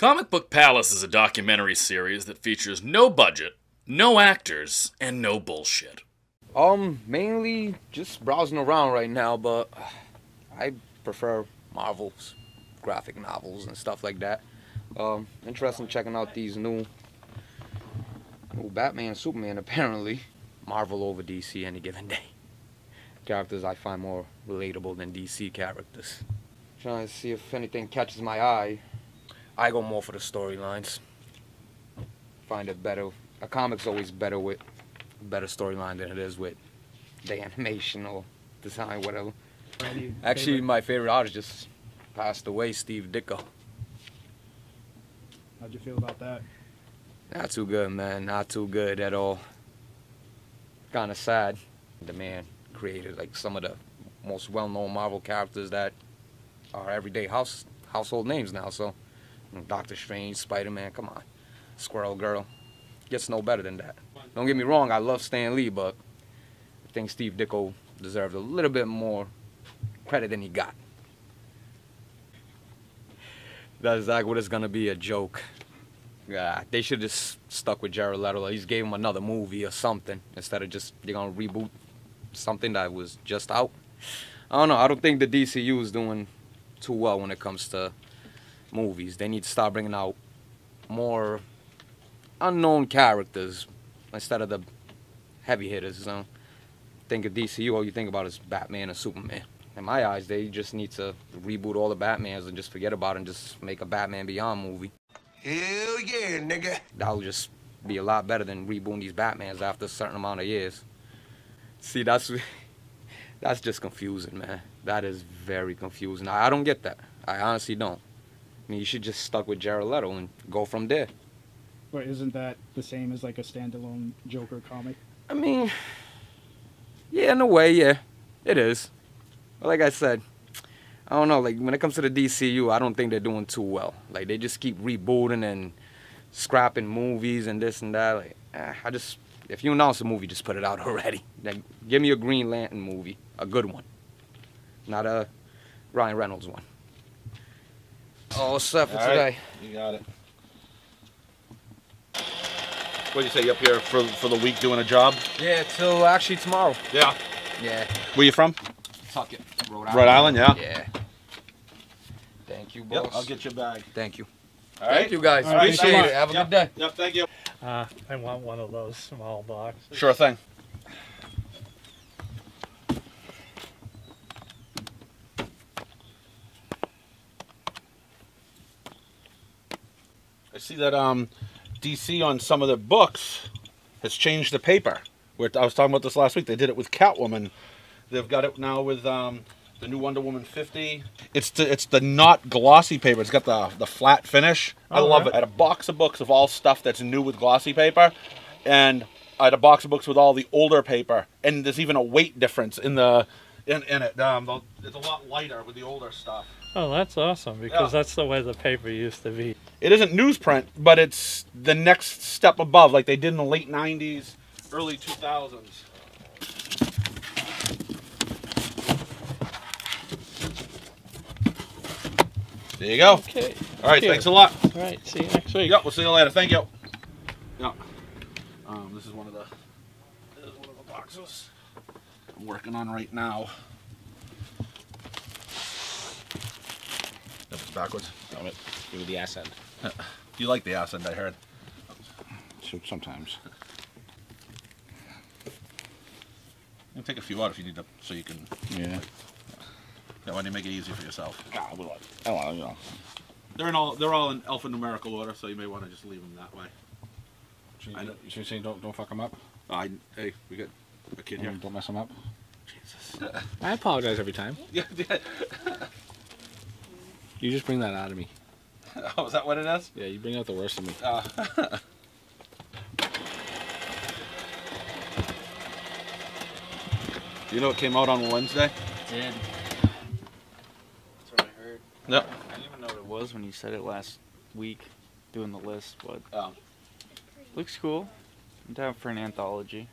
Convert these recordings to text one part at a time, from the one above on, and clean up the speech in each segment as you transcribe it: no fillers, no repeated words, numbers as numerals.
Comic Book Palace is a documentary series that features no budget, no actors, and no bullshit. Mainly just browsing around right now, but I prefer Marvel's graphic novels and stuff like that. Interested in checking out these new Batman and Superman, apparently. Marvel over DC any given day. Characters I find more relatable than DC characters. Trying to see if anything catches my eye. I go more for the storylines. Find it better. A comic's always better with a better storyline than it is with the animation or design, whatever. Actually, my favorite artist just passed away, Steve Ditko. How'd you feel about that? Not too good, man. Not too good at all. Kind of sad. The man created like some of the most well-known Marvel characters that are everyday household names now. So, Doctor Strange, Spider-Man, come on, Squirrel Girl, gets no better than that. Don't get me wrong, I love Stan Lee, but I think Steve Ditko deserved a little bit more credit than he got. That's exactly what it's gonna be, a joke. Yeah, they should just stuck with Jared Leto. At least gave him another movie or something instead of just they're gonna reboot something that was just out. I don't know. I don't think the DCU is doing too well when it comes to movies. They need to start bringing out more unknown characters instead of the heavy hitters. So, think of DCU, all you think about is Batman and Superman. In my eyes, they just need to reboot all the Batmans and just forget about it and just make a Batman Beyond movie. Hell yeah, nigga. That'll just be a lot better than rebooting these Batmans after a certain amount of years. See, that's just confusing, man. That is very confusing. I don't get that. I honestly don't. I mean, you should just stuck with Jared Leto and go from there. But isn't that the same as like a standalone Joker comic? I mean, yeah, in a way, yeah, it is. But like I said, I don't know, like when it comes to the DCU, I don't think they're doing too well. Like they just keep rebooting and scrapping movies and this and that. Like, if you announce a movie, just put it out already. Like, give me a Green Lantern movie, a good one, not a Ryan Reynolds one. All set for today. You got it. What do you say, you up here for the week doing a job? Yeah, till actually tomorrow. Yeah. Yeah. Where you from? Tuck it, Rhode Island. Rhode Island, yeah. Yeah. Thank you, boss. Yep, I'll get your bag. Thank you. All right. Thank you, guys. All right, Appreciate it. Have a good day. Yep, thank you. I want one of those small boxes. Sure thing. I see that DC on some of their books has changed the paper. I was talking about this last week. They did it with Catwoman. They've got it now with the new Wonder Woman 50. It's the not glossy paper. It's got the flat finish. I love it. I had a box of books of all stuff that's new with glossy paper, and I had a box of books with all the older paper. And there's even a weight difference in it. It's a lot lighter with the older stuff. Oh, that's awesome, because that's the way the paper used to be. It isn't newsprint, but it's the next step above, like they did in the late 90s, early 2000s. There you go. Okay. All right, thanks a lot. All right, see you next week. Yep, we'll see you later. Thank you. Yep. This is one of the boxes I'm working on right now. It's backwards. Damn it. Give me the ass end. You like the ass end, I heard. Sometimes. You can take a few out if you need to, so you can. Yeah. Yeah, why don't you make it easy for yourself? I don't want to, you know. They're all in alphanumerical order, so you may want to just leave them that way. So you say don't fuck them up? Hey, we got a kid here. Don't mess them up. Jesus. I apologize every time. Yeah. You just bring that out of me. Oh, is that what it is? Yeah, you bring out the worst of me. You know what came out on Wednesday? Did. That's what I heard. Yep. I didn't even know what it was when you said it last week, doing the list, but looks cool. I'm down for an anthology.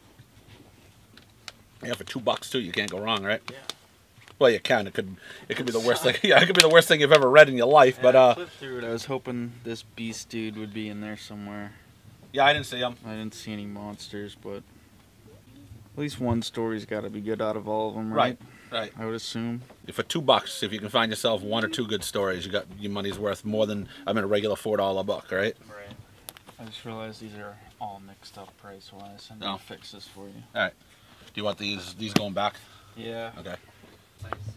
Yeah, for $2 too, you can't go wrong, right? Yeah. Well, you can. It could be the worst thing. Yeah, it could be the worst thing you've ever read in your life. Yeah, But I flipped through it. I was hoping this beast dude would be in there somewhere. yeah, I didn't see him. I didn't see any monsters, but at least one story's got to be good out of all of them, Right, right? right. I would assume. For $2, if you can find yourself 1 or 2 good stories, you got your money's worth more than a regular $4 book, right? Right. I just realized these are all mixed up price-wise. I need Oh. to fix this for you. All right. Do you want these going back? Yeah. Okay.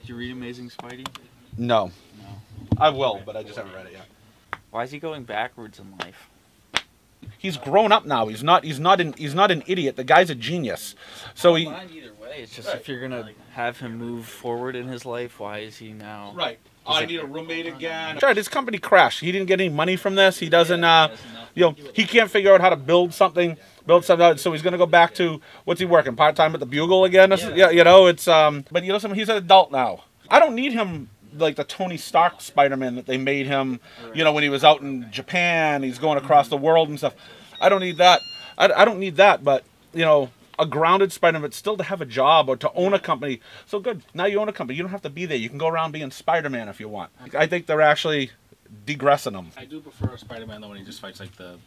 Did you read Amazing Spidey? No. No. I will, but I just haven't read it yet. Why is he going backwards in life? He's grown up now. He's not an idiot. The guy's a genius. So he. Mind either way. It's just if you're gonna have him move forward in his life, why is he now? Right. I need a roommate again. Sure, his company crashed. He didn't get any money from this. He doesn't. He can't figure out how to build something. So he's gonna go back to what's he working part-time at the Bugle again? Yeah. It's But he's an adult now. I don't need him like the Tony Stark Spider-Man that they made him. When he was out in Japan, he's going across the world and stuff. I don't need that. I don't need that. But a grounded Spider-Man, still to have a job or to own a company. So good. Now you own a company. You don't have to be there. You can go around being Spider-Man if you want. I think they're actually degressing him. I do prefer Spider-Man though when he just fights like the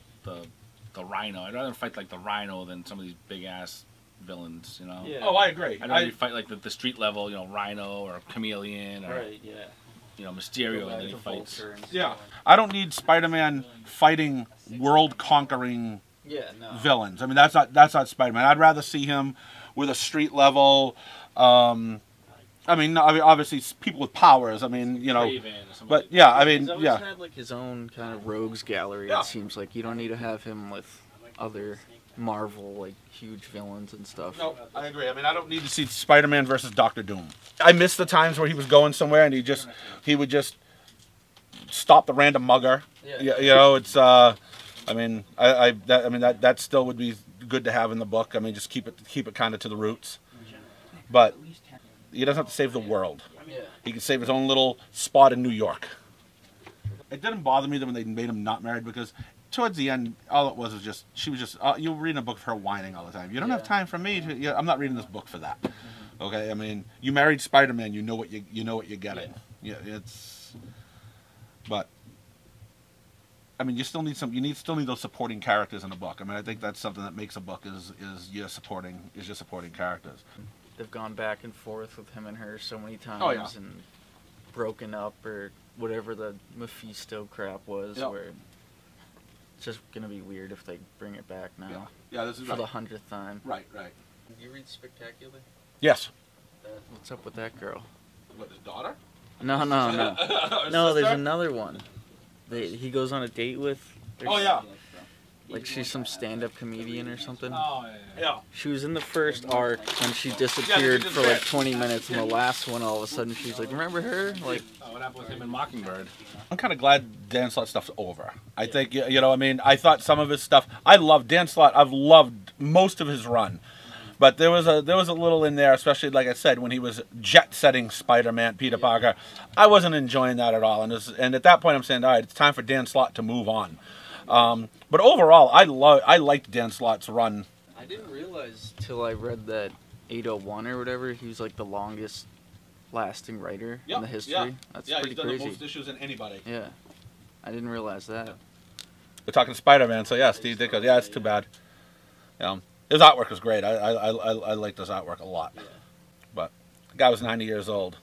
Rhino. I'd rather fight like the Rhino than some of these big ass villains. Yeah. Oh, I agree. I'd rather fight like the street level, Rhino or Chameleon or Right. Yeah. Mysterio, and then he fights. Yeah. I don't need Spider-Man fighting world-conquering Yeah. No. villains. I mean, that's not Spider-Man. I'd rather see him with a street level. Obviously people with powers. Raven or But yeah, He's always had like his own kind of rogues gallery. Yeah. It seems like you don't need to have him with other Marvel like huge villains and stuff. No, I agree. I don't need to see Spider-Man versus Doctor Doom. I miss the times where he was going somewhere and he would just stop the random mugger. Yeah. It's that still would be good to have in the book. Just keep it kind of to the roots. But he doesn't have to save the world. Yeah. He can save his own little spot in New York. It didn't bother me that when they made him not married, because towards the end, all it was just she was just you were reading a book of her whining all the time. You don't have time for me to. I'm not reading this book for that. Okay, you married Spider-Man. You know what you're getting. Yeah, it's. But. You still need those supporting characters in a book. I think that's something that makes a book is your supporting characters. They've gone back and forth with him and her so many times and broken up or whatever the Mephisto crap was. Yep. Where it's just gonna be weird if they bring it back now. Yeah, this is for the 100th time. Right. You read Spectacular? Yes. What's up with that girl? What, his daughter? No. No, there's another one. He goes on a date with. Oh yeah. Like she's some stand-up comedian or something. Oh Yeah. She was in the first arc and she disappeared for like 20 minutes. In the last one, all of a sudden, she's like, "Remember her?" Like, what happened with him in Mockingbird? I'm kind of glad Dan Slott stuff's over. I think I thought some of his stuff. I love Dan Slott. I've loved most of his run, but there was a little in there, especially like I said when he was jet-setting Spider-Man, Peter Parker. I wasn't enjoying that at all, and at that point I'm saying, all right, it's time for Dan Slott to move on. But overall, I liked Dan Slott's run. I didn't realize till I read that 801 or whatever, he was like the longest lasting writer in the history. Yeah. That's Yeah, pretty he's done crazy. the most issues than anybody. Yeah. I didn't realize that. We're talking Spider-Man, so yeah, Steve Ditko. Yeah, it's too bad. His artwork was great. I liked his artwork a lot. But the guy was 90 years old.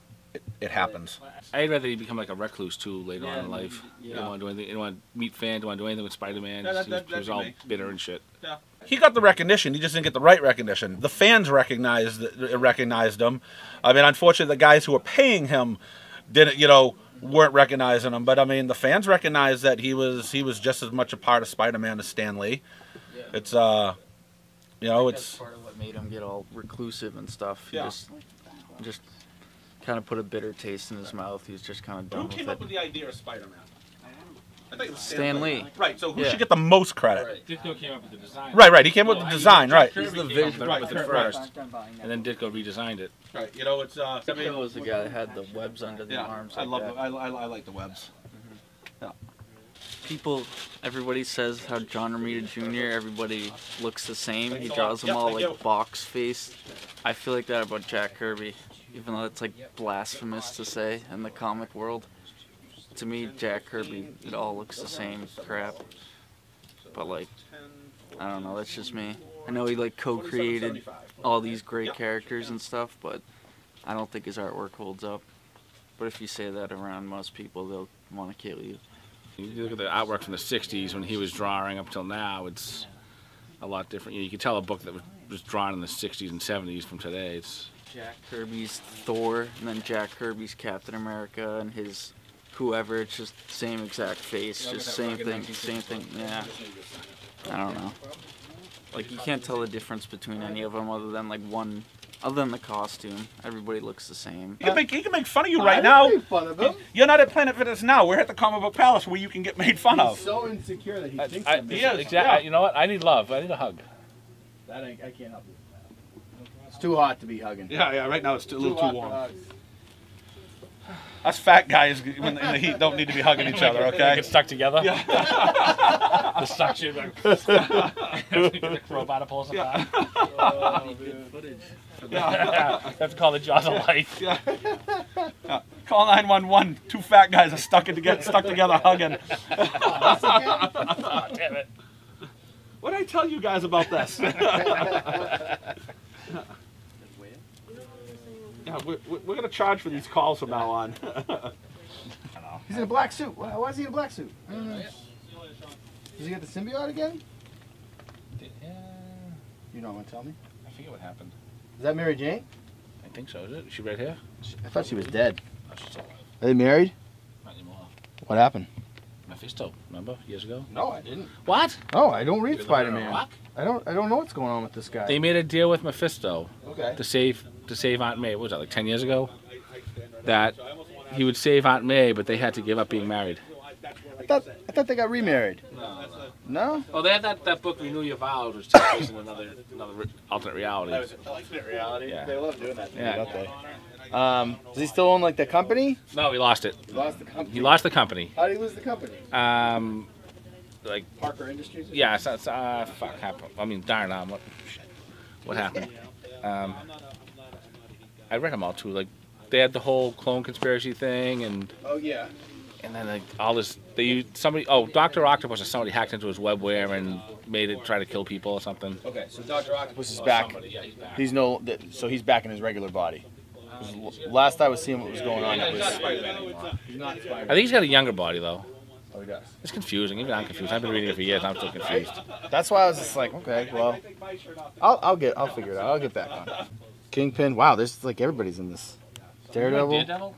It happens. I'd rather he become like a recluse too later on in life. Yeah. He didn't want to do anything. He didn't want to meet fans. Didn't want to do anything with Spider-Man. Yeah, he was all bitter and shit. Yeah. He got the recognition. He just didn't get the right recognition. The fans recognized him. Unfortunately, the guys who were paying him didn't, weren't recognizing him. But the fans recognized that he was just as much a part of Spider-Man as Stan Lee. Yeah. It's That's part of what made him get all reclusive and stuff. He Yeah. just kind of put a bitter taste in his mouth. He was just kind of done Who with came it. up with the idea of Spider-Man? I think it was Stan Lee. Right. So who Yeah. should get the most credit? Right. Ditko came up with the design. Right. He came up with the design. Right. Kirby He's the came up vision. with it Right. first, and then Ditko redesigned it. Right. It's Ditko was the guy that had the webs under the yeah. arms. I like love. that. I like the webs. Everybody says how John Romita Jr. Everybody looks the same. He draws them Yep, all thank you. like box faced. I feel like that about Jack Kirby. even though it's like blasphemous to say in the comic world. To me, Jack Kirby, it all looks the same crap. But like, I don't know, that's just me. I know he like co-created all these great characters and stuff, but I don't think his artwork holds up. But if you say that around most people, they'll want to kill you. You look at the artwork from the 60s when he was drawing up till now, it's a lot different. You can tell a book that was drawn in the 60s and 70s from today. It's Jack Kirby's Thor, and then Jack Kirby's Captain America, and his whoever, it's just same exact face, just same thing, yeah. I don't know. Like, you can't tell the difference between any of them other than, like, one, other than the costume. Everybody looks the same. He can make fun of you right now. Make fun of him. You're not at Planet Fitness now. We're at the Comic Book Palace where you can get made fun of. He's so insecure that he thinks yeah, that exactly. Yeah. You know what? I need love. I need a hug. I can't help you with that. It's too hot to be hugging. Yeah, right now it's a little too hot warm. to hug. Us fat guys in the heat don't need to be hugging each other, okay? Get stuck together. Yeah. The suction. The robot pulls it back. That's called the jaws of life. Yeah. Call 911. Two fat guys are stuck together hugging. Oh, damn it. What did I tell you guys about this? Yeah, we're gonna charge for these calls from now on. He's in a black suit. Why is he in a black suit? I don't know. Does he get the symbiote again? You don't want to tell me? I forget what happened. Is that Mary Jane? I think so. Is it? Is she right here? I thought she was dead. Oh, she's alive. Are they married? Not anymore. What happened? Mephisto. Remember years ago? No, I didn't. What? Oh, I don't read Spider-Man. What? I don't know what's going on with this guy. They made a deal with Mephisto Okay. to save Aunt May. What was that, like 10 years ago? That he would save Aunt May, but they had to give up being married. I thought they got remarried. No? Oh, they had that book, Renew Your Vows, which takes place in another alternate reality. Alternate reality. Yeah. They love doing that. Yeah. Don't they? Does he still own like the company? No, he lost it. He lost the company. He lost the company. How did he lose the company? Like Parker Industries. Or yeah, fuck happened. I mean, darn, what happened? I read them all too. Like they had the whole clone conspiracy thing, and Oh yeah. then like all this. They used somebody. Oh, Dr. Octopus or somebody hacked into his webware and made it try to kill people or something. Okay, so Dr. Octopus is back. Somebody, yeah, he's back. He's so he's back in his regular body. 'Cause last I was seeing what was going on, it was he's not I Spider-Man. think he's got a younger body though. Oh, he does. It's confusing. Even I'm confused. I've been reading it for years. I'm still confused. That's why I was just like, okay, well, I'll figure it out. I'll get back on. Kingpin. Wow, there's like everybody's in this. Daredevil. Daredevil.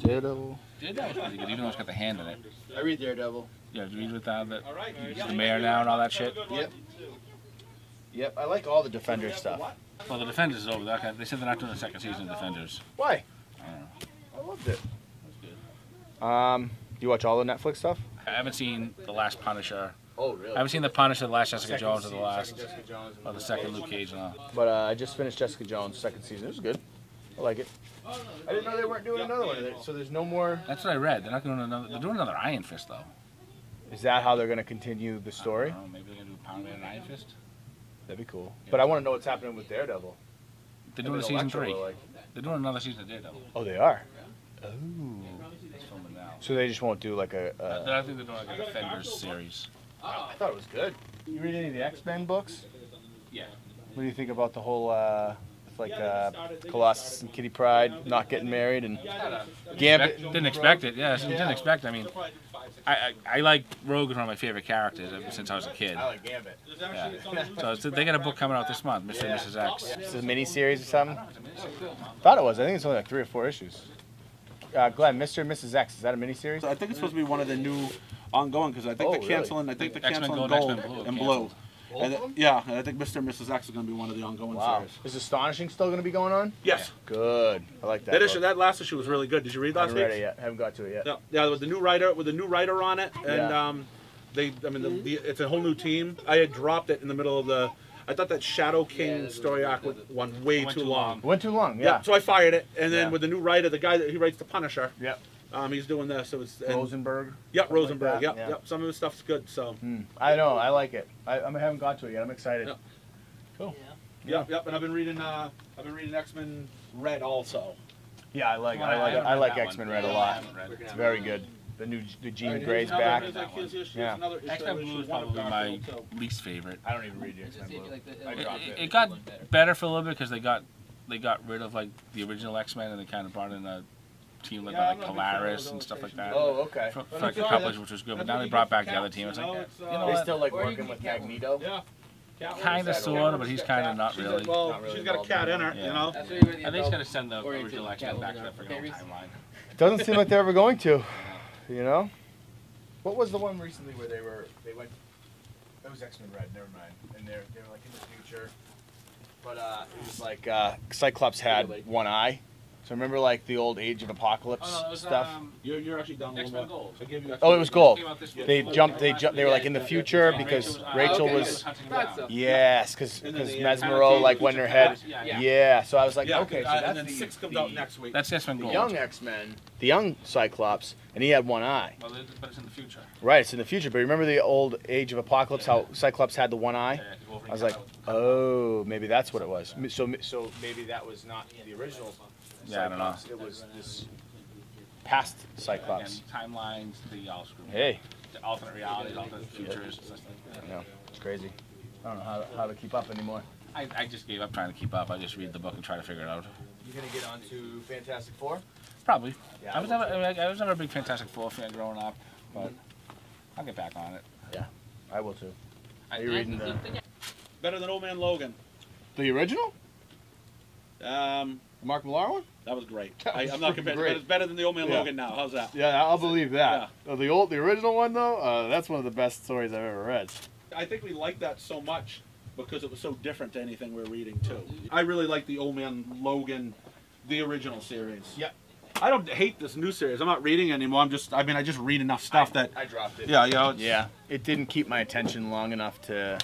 Daredevil. Daredevil's pretty good, even though it's got the hand in it. I read Daredevil. Yeah, did you read with that he's the mayor now and all that shit? Yep. Yep. I like all the Defender stuff. Well, the Defenders is over. Okay, they said they're not doing a second season of Defenders. Why? I don't know. I loved it. That's good. You watch all the Netflix stuff? I haven't seen The Last Punisher. Oh, really? I haven't seen The Punisher, The Last Jessica Jones, or the second Luke Cage and all. But I just finished Jessica Jones' second season. It was good. I like it. I didn't know they weren't doing another one. So there's no more. That's what I read. They're not doing another. They're doing another Iron Fist though. Is that how they're going to continue the story? I don't know, maybe they're gonna do Power Man and Iron Fist. That'd be cool. But I want to know what's happening with Daredevil. They're doing And season Electro 3. were like- They're doing another season of Daredevil. Oh, they are. Oh. It's filming now. So they just won't do like a. I think they're doing like a Defenders series. I thought it was good. You read any of the X-Men books? Yeah. What do you think about the whole, Colossus and Kitty Pryde not getting married and Gambit? Didn't expect it. Yeah, didn't expect it. I mean, I like Rogue is one of my favorite characters ever since I was a kid. I like Gambit. Yeah. So they got a book coming out this month, Mr. and Mrs. X. This is a mini-series or something? Thought it was. I think it's only like 3 or 4 issues. Glenn, Mr. and Mrs. X, is that a miniseries? I think it's supposed to be one of the new ongoing because I think they're canceling. I think they're X-Men canceling Gold, Gold X-Men Blue and canceled. Blue. And yeah, and I think Mr. and Mrs. X is going to be one of the ongoing Wow. series. Is Astonishing still going to be going on? Yes. Good. I like that. That issue, book. that last issue was really good. Did you read I last haven't read week? it yet. Haven't got to it yet. Yeah, with the new writer on it, and it's a whole new team. I had dropped it in the middle of the. I thought that Shadow King story arc went way too long. Went too long. Yeah. Yeah. So I fired it, and then Yeah. with the new writer, the guy that he writes the Punisher, Yep. he's doing this. So it's Rosenberg. Yep, Rosenberg. that, Yep, yeah. yep. Some of his stuff's good. So I know. I like it. I haven't got to it yet. I'm excited. Yeah. Cool. Yep, yep. And I've been reading X-Men Red also. Yeah, I like X-Men Red a lot. It's very good. The Jean Grey's back. Yeah. X-Men Blue is probably my least favorite. I don't even read the X-Men Blue. I dropped it. It got better for a little bit because they got rid of like the original X-Men and they kind of brought in a team like Polaris and stuff like that. Oh, okay. For like a couple, which was good. But now they brought back the other team. It's like, you know They what? still like working with Magneto. Yeah. Kind of, sort of, but he's kind of not really. Well, she's got a cat in her, Yeah. you know. I think he's gonna send the original X-Men back to that freaking timeline. Doesn't seem like they're ever going to. You know. What was the one recently where they went? It was X-Men Red. Never mind. And they're like in the future. But it was like Cyclops had one eye. So remember like the old Age of Apocalypse stuff? You're actually down a little X-Men more. Gold. I gave you Oh, it was gold. They They jumped. They were like in the future because Rachel was. Yes, because Mesmero like went in her head. Yeah. So I was like, okay, so that's and then 6 comes out next week. That's X-Men the Gold. young X-Men, the young Cyclops, and he had one eye. Well, but it's in the future. Right, it's in the future. But remember the old Age of Apocalypse, how Cyclops had the one eye? I was like, oh, maybe that's what it was. So maybe that was not the original. Yeah, I don't know. It was this past Cyclops. And timelines, the all screw. Hey, The alternate realities, alternate futures, stuff like that. I know, it's crazy. I don't know how to keep up anymore. I just gave up trying to keep up. I just read the book and try to figure it out. You gonna get on to Fantastic Four? Probably. Yeah, I was never a big Fantastic Four fan growing up, but I'll get back on it. Yeah, I will too. Are you reading the Better than Old Man Logan. original? Um, Mark Millar one? that was great. was I'm not freaking convinced, great. but it's better than the Old Man Yeah. Logan now. How's that? Yeah, I'll believe that. The original one though, that's one of the best stories I've ever read. I think we liked that so much because it was so different to anything we're reading too. I really like the Old Man Logan, the original series. Yep. I don't hate this new series. I'm not reading anymore. I just read enough stuff that. I dropped it. Yeah, you know. Yeah, it didn't keep my attention long enough to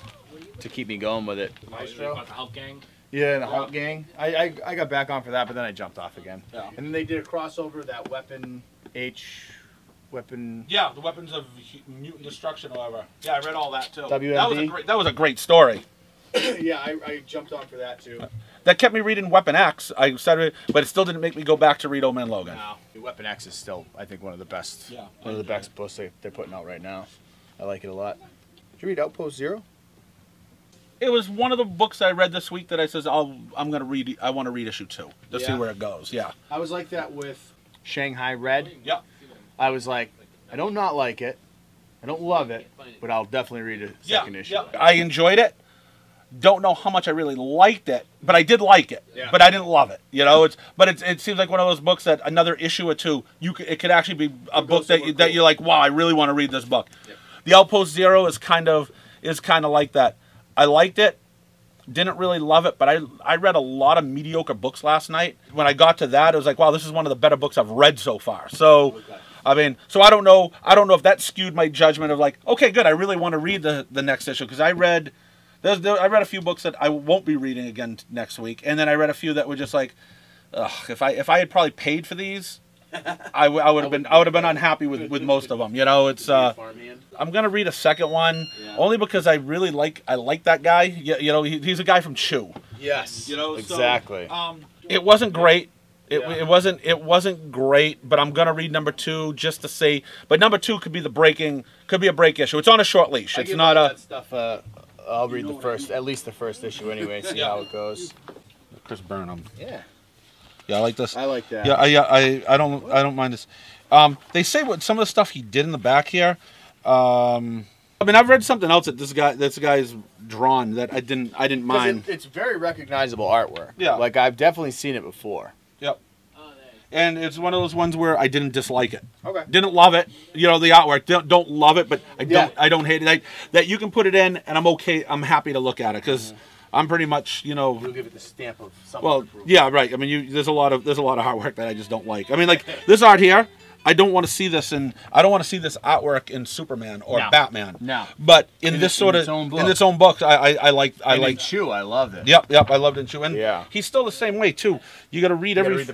keep me going with it. Maestro? The Hulk Gang? Yeah, the Hulk Gang. I got back on for that, but then I jumped off again. Yeah. And then they did a crossover, that Weapon. Yeah, the Weapons of Mutant Destruction, or whatever. Yeah, I read all that too. WMD? That was a great story. Yeah, I jumped on for that too. That kept me reading Weapon X. I started, but it still didn't make me go back to read Old Man Logan. No, Weapon X is still, I think, one of the best. Yeah. One of the best books they're putting out right now. I like it a lot. Did you read Outpost Zero? It was one of the books I read this week that I says I want to read issue 2 to see Yeah. where it goes. Yeah. I was like that with Shanghai Red. Yeah. I was like, I don't not like it. I don't love it, but I'll definitely read a second issue. Yeah. I enjoyed it. Don't know how much I really liked it, but I did like it. Yeah. But I didn't love it. You know, it seems like one of those books that another issue or two, it could actually be a book that you're like, wow, I really want to read this book. Yep. The Outpost Zero is kind of like that. I liked it. Didn't really love it, but I read a lot of mediocre books last night. When I got to that, it was like, wow, this is one of the better books I've read so far. So, I mean, so I don't know if that skewed my judgment of like, okay, good, I really want to read the next issue, because I read a few books that I won't be reading again next week, and then I read a few that were just like, ugh, if I had probably paid for these, I would have been unhappy with most of them. You know, it's I'm gonna read a second one only because I really like that guy. You know, he's a guy from Chew. Yes. You know, exactly. So, it wasn't great. It wasn't great, but I'm gonna read number 2 just to see. But number 2 could be a break issue. It's on a short leash. It's not a. That stuff. I'll read at least the first issue anyway. See how it goes. Chris Burnham. Yeah. Yeah, I like this. I like that. Yeah, I don't mind this. They say what some of the stuff he did in the back here. I mean, I've read something else that this guy's drawn that I didn't mind. It's very recognizable artwork. Yeah. Like I've definitely seen it before. Yep. And it's one of those ones where I didn't dislike it. Okay. Didn't love it. You know, the artwork. Don't love it, but I don't hate it. That you can put it in, and I'm okay. I'm happy to look at it because I'm pretty much, you know. You'll give it the stamp of something. Well, yeah, right. I mean, there's a lot of artwork that I just don't like. I mean, like this art here. I don't want to see this artwork in Superman or Batman. No. But in its own book, I like Chew. I loved it. Yep. I loved it in Chew. And he's still the same way too. You got to read every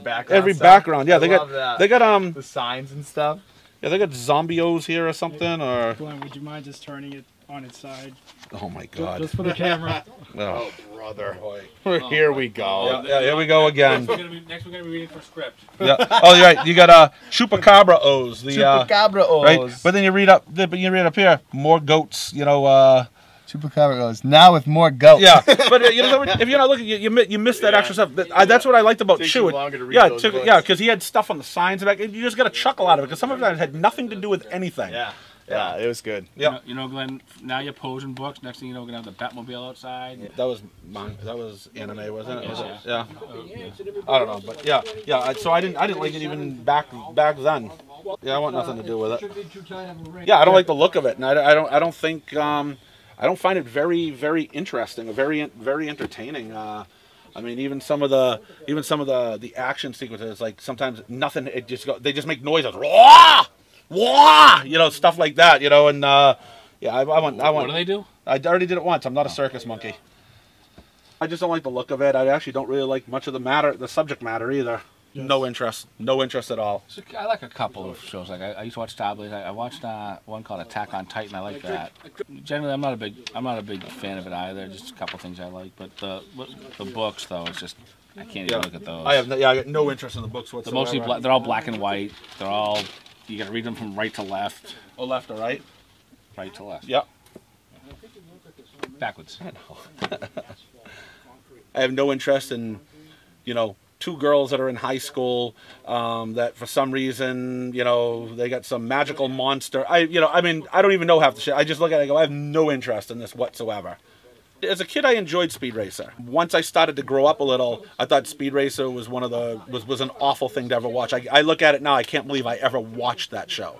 background. Yeah, they got the signs and stuff. Yeah, they got zombios here or something. Or Glenn, would you mind just turning it on its side. Oh my God. Just for the camera. Oh, brother. boy. Here we go. Yeah, here we go again. Next we're gonna be reading for script. Yeah. Oh, you're right. You got Chupacabra O's. The Chupacabra O's. right. But then you read up. But you read up here. More goats. You know. Chupacabra O's. Now with more goats. Yeah. But you know, if you're not looking, you missed that extra stuff. That's what I liked about Chew. Yeah. Because he had stuff on the signs back. You just got a chuckle out of it because some of that had nothing to do with anything. Yeah. Yeah, it was good. Yeah. You know, Glenn. Now you're posing books. Next thing you know, we're gonna have the Batmobile outside. That was anime, wasn't it? Was it? Yeah. I don't know, but yeah. So I didn't like it even back then. Yeah, I want nothing to do with it. Yeah, I don't like the look of it, and I don't think I don't find it very interesting, or very entertaining. I mean, even some of the action sequences, like sometimes nothing. They just make noises. Wah! Wah! You know, stuff like that. You know, and yeah, I want. What do they do? I already did it once. I'm not a circus monkey. I just don't like the look of it. I actually don't really like much of the subject matter either. Yes. No interest at all. So I like a couple of shows. Like I used to watch Starblaze. I watched one called Attack on Titan. I like that. Generally, I'm not a big fan of it either. Just a couple things I like. But the books though, it's just I can't even look at those. I got no interest in the books whatsoever. They're all black and white. They're all you got to read them from right to left. Oh, left or right? Right to left. Yep. Backwards. I have no interest in, you know, two girls that are in high school that for some reason, you know, they got some magical monster. I don't even know half the shit. I just look at it and go, I have no interest in this whatsoever. As a kid, I enjoyed Speed Racer. Once I started to grow up a little, I thought Speed Racer was was an awful thing to ever watch. I look at it now, I can't believe I ever watched that show.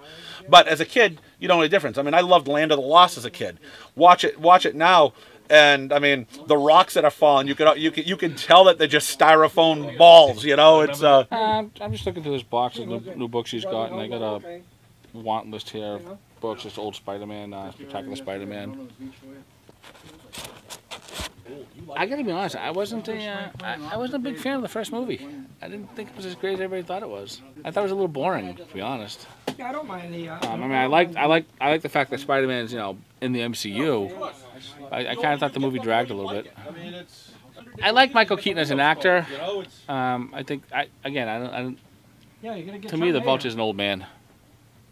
But as a kid, you don't know the difference. I mean, I loved Land of the Lost as a kid. Watch it now, and I mean, the rocks that are falling, you can tell that they're just styrofoam balls. You know, it's. I'm just looking through this box of new books he's got, and I got a want list here of books. It's old Spider-Man, Spectacular Spider-Man. I gotta be honest, I wasn't a big fan of the first movie. I didn't think it was as great as everybody thought it was. I thought it was a little boring, to be honest. Yeah, I don't mind the. I mean, I like the fact that Spider-Man's in the MCU. I kind of thought the movie dragged a little bit. I like Michael Keaton as an actor. I think I don't. Yeah, you're gonna get. To me, the Vulture's an old man.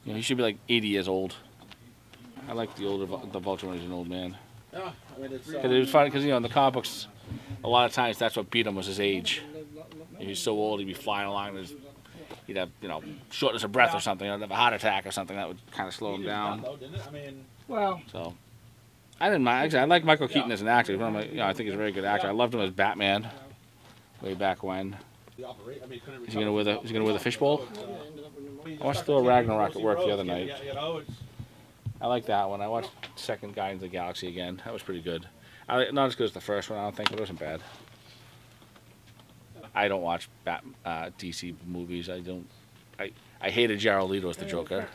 You know, he should be like 80 years old. I like the Vulture when he's an old man. Because it was funny, because in the comic books, a lot of times that's what beat him was his age. He's so old, he'd be flying along, and he'd have shortness of breath or something, he'd have a heart attack or something that would kind of slow him down. Well, so I didn't mind. Actually, I like I think he's a very good actor. I loved him as Batman, way back when. Is he gonna wear the fishbowl? I watched Thor Ragnarok at work the other night. I like that one. I watched Second Guardians of the Galaxy again. That was pretty good. Not as good as the first one, I don't think, but it wasn't bad. I don't watch DC movies. I hated Jared Leto as the Joker.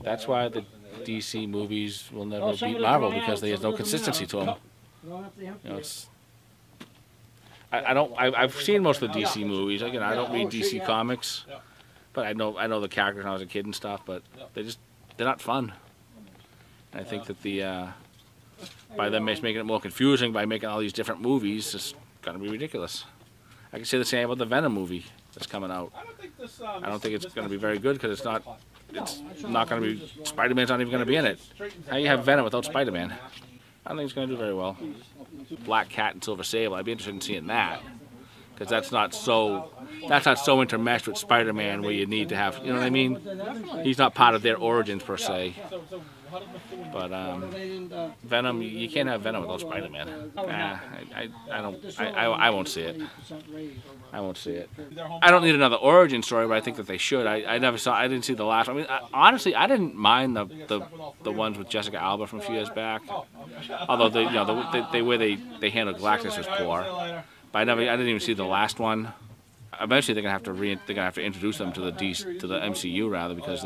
That's why the DC movies will never beat Marvel, because there's no consistency to them. I've seen most of the DC movies. Again, I don't read DC comics, but I know the characters when I was a kid and stuff. But they're not fun. I think that by them making it more confusing by making all these different movies, it's gonna be ridiculous. I can say the same about the Venom movie that's coming out. I don't think it's gonna be very good because it's not gonna be. Spider-Man's not even gonna be in it. How do you have Venom without Spider-Man? I don't think it's gonna do very well. Black Cat and Silver Sable, I'd be interested in seeing that, because that's not so intermeshed with Spider-Man where you need to have, you know what I mean? He's not part of their origins per se. But Venom, you can't have Venom without Spider-Man. I won't see it. I won't see it. I don't need another origin story, but I think that they should. I didn't see the last one. I mean, honestly, I didn't mind the ones with Jessica Alba from a few years back. Although the way they handled Galactus was poor. But I didn't even see the last one. Eventually, they're gonna have to introduce them to the MCU rather, because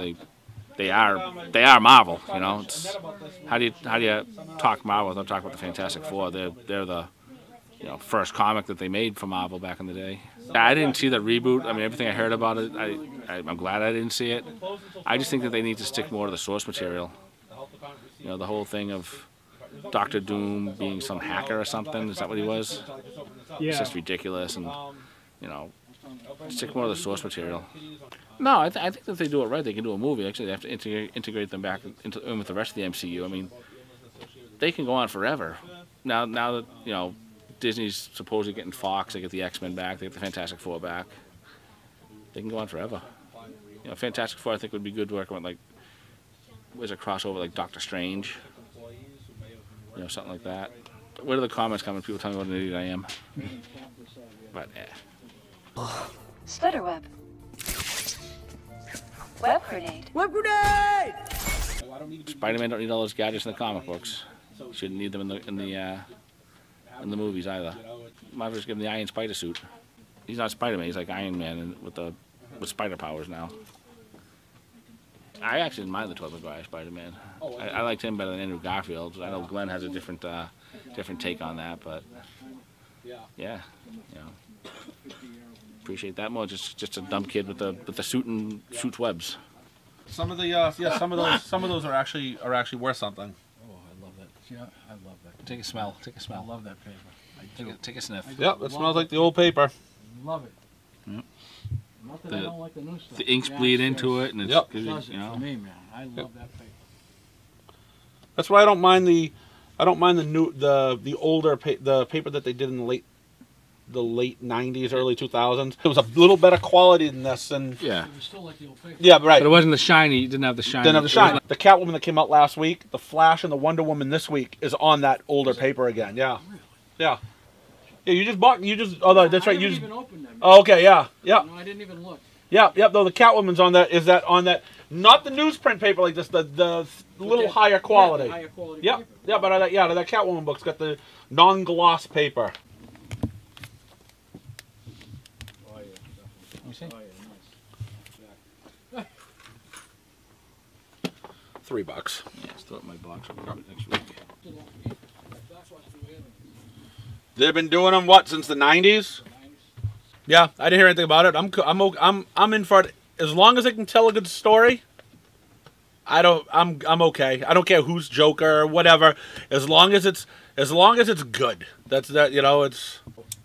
they are Marvel. You know, how do you talk Marvel without talking about the Fantastic Four? They're the first comic that they made for Marvel back in the day. I didn't see the reboot. I mean, everything I heard about it, I'm glad I didn't see it. I just think that they need to stick more to the source material. The whole thing of Dr. Doom being some hacker or something. Is that what he was? Yeah. It's just ridiculous, and you know, stick more of the source material. No, I think if they do it right, they can do a movie. Actually, they have to integrate them back in with the rest of the MCU. I mean, they can go on forever. Now that you know, Disney's supposedly getting Fox, they get the X-Men back, they get the Fantastic Four back. They can go on forever. You know, Fantastic Four I think would be good working with, like, was a crossover like Doctor Strange. You know, something like that. Where do the comments come when people tell me what an idiot I am? But Spiderweb. Web grenade. Web grenade! Spider-Man don't need all those gadgets in the comic books. Shouldn't need them in the movies either. Might as well just give him the Iron Spider suit. He's not Spider-Man. He's like Iron Man with spider powers now. I actually didn't mind the Tobey Maguire Spider-Man. I liked him better than Andrew Garfield. I know Glenn has a different take on that, but yeah, you know, appreciate that more. Just a dumb kid with the suit and shoots webs. Some of the some of those are actually worth something. Oh, I love that. Yeah, I love that. Take a smell. Take a smell. I love that paper. Take a sniff. Yep, it smells like the old paper. Love it. Yep. Not that I don't like the new stuff. The inks bleed into it, and it's yep. It does it you know. for me, man. I love that paper. That's why I don't mind the older the paper that they did in the late 90s, early 2000s. It was a little better quality than this, and yeah, It was still like the old paper. yeah, right. but it wasn't the shiny. It didn't have the shiny. Didn't have the shine. The Catwoman that came out last week, the Flash, and the Wonder Woman this week is on that older paper again. Yeah, yeah. Yeah, oh, that's right. I didn't even open them. Oh, okay, yeah, yeah. No, I didn't even look. Yeah, yep. Though the Catwoman's on that, not the newsprint paper like this, the little higher quality. Yeah, the higher quality Yep, paper. yeah, but that Catwoman book's got the non-gloss paper. Oh, yeah. You see? Oh, yeah, nice. $3. Yeah, it's still in my box. I'll grab it next week. They've been doing them since the 90s. Yeah, I didn't hear anything about it. I'm in for it as long as they can tell a good story. I'm okay. I don't care who's Joker or whatever, as long as it's good. It's